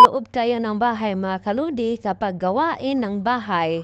loob tayo ng bahay mga kaludi kapag gawain ng bahay.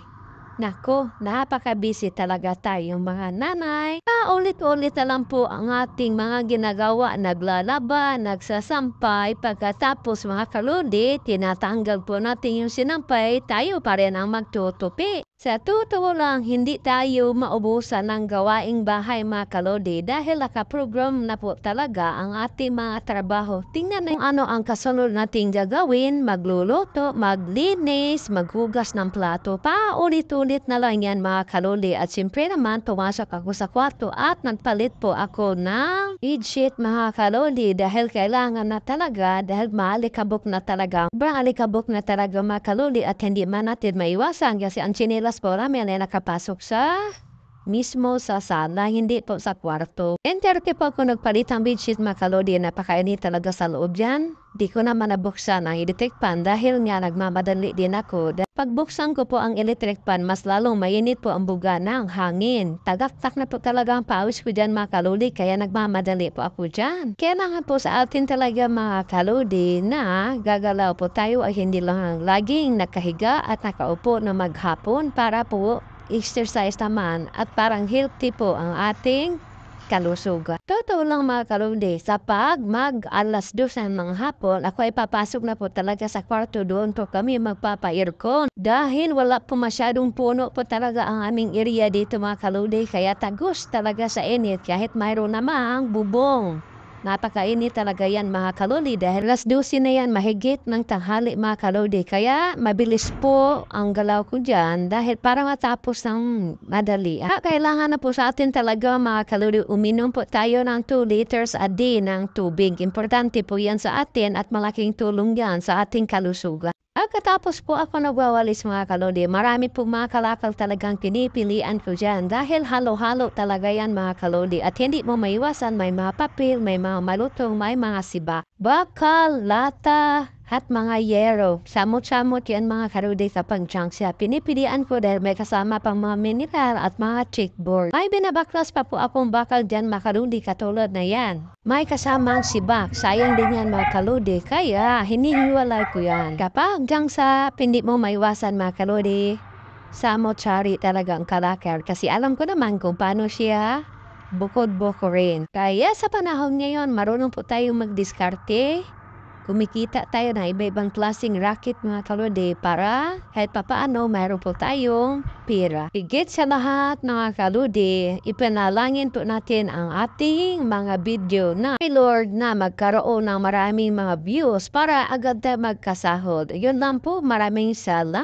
Nako, napaka-busy talaga tayong mga nanay. Paulit-ulit na lang po ang ating mga ginagawa. Naglalaba, nagsasampay. Pagkatapos mga kaludi, tinatanggal po natin yung sinampay. Tayo pa rin ang magtutupi. Sa totoo lang, hindi tayo maubusan ng gawaing bahay mga kalodi dahil nakaprogram na po talaga ang ating mga trabaho. Tingnan na ano ang kasunod nating gagawin, magluluto, maglinis, maghugas ng plato. Paulit-ulit na lang yan mga kalodi at siyempre naman pumasok ako sa kwarto at nagpalit po ako ng bedsheet mga kalodi dahil kailangan na talaga, dahil maalikabok na talaga. Maalikabok na talaga mga kalodi at hindi man natin maiwasan kasi ang chinelas po namin ay nakapasok sa mismo sa sala, hindi po sa kwarto. Enterte po ako nagpalit ang bedsheet mga kalodi, napakainit talaga sa loob dyan. Di ko naman nabuksan ang electric pan dahil nga nagmamadali din ako. Pagbuksan ko po ang electric pan, mas lalong mainit po ang buga ng hangin. Tagaktak na po talaga ang pawis ko dyan mga kalodi, kaya nagmamadali po ako dyan. Kailangan po sa atin talaga mga kalodi na gagalaw po tayo ay hindi lang laging nakahiga at nakaupo na maghapon para po exercise naman at parang healthy po ang ating kalusugan. Totoo lang mga kaludi, sa alas 2 ng hapon, ako ay papasok na po talaga sa kwarto, doon po kami magpapa-aircon. Dahil wala po masyadong puno po talaga ang aming area dito mga kaludi, kaya tagos talaga sa init kahit mayroon namang bubong. Napakainit talaga yan mga kalodi dahil alas 12 na yan mahigit ng tanghali mga kalodi. Kaya mabilis po ang galaw ko dyan dahil para matapos ng madali. Kailangan na po sa atin talaga mga kalodi uminom po tayo ng 2 liters a day ng tubig. Importante po yan sa atin at malaking tulong yan sa ating kalusugan. Katapos po ako nagwawalis mga kalodi, marami po mga kalakal talagang pinipilian ko dyan dahil halo-halo talaga yan mga kalodi at hindi mo maiwasan, may mga papel, may mga malutong, may mga siba, bakal, lata, at mga yero. Samot-samot yan mga kalodi kapag junk siya. Pinipilian ko dahil may kasama pang mga mineral at mga chickboard. May binabaklas pa po akong bakal dyan mga kalodi katulad na yan. May kasamang sibak, sayang din yan mga kalodi, kaya hinihiwalay ko yan. Kapag junk sa hindi mo maiwasan mga kalodi, samot-sari talaga ang kalakal kasi alam ko naman kung paano siya bukod-buko rin. Kaya sa panahon ngayon, marunong po tayong magdiskarte. Kumikita tayo na iba-ibang klaseng racket mga kalodi para kahit papaano mayroon po tayong pera. Higit sa lahat mga kalodi, ipanalangin po natin ang ating mga video na may Lord na magkaroon ng maraming mga views para agad tayo magkasahod. Yun lang po, maraming salamat.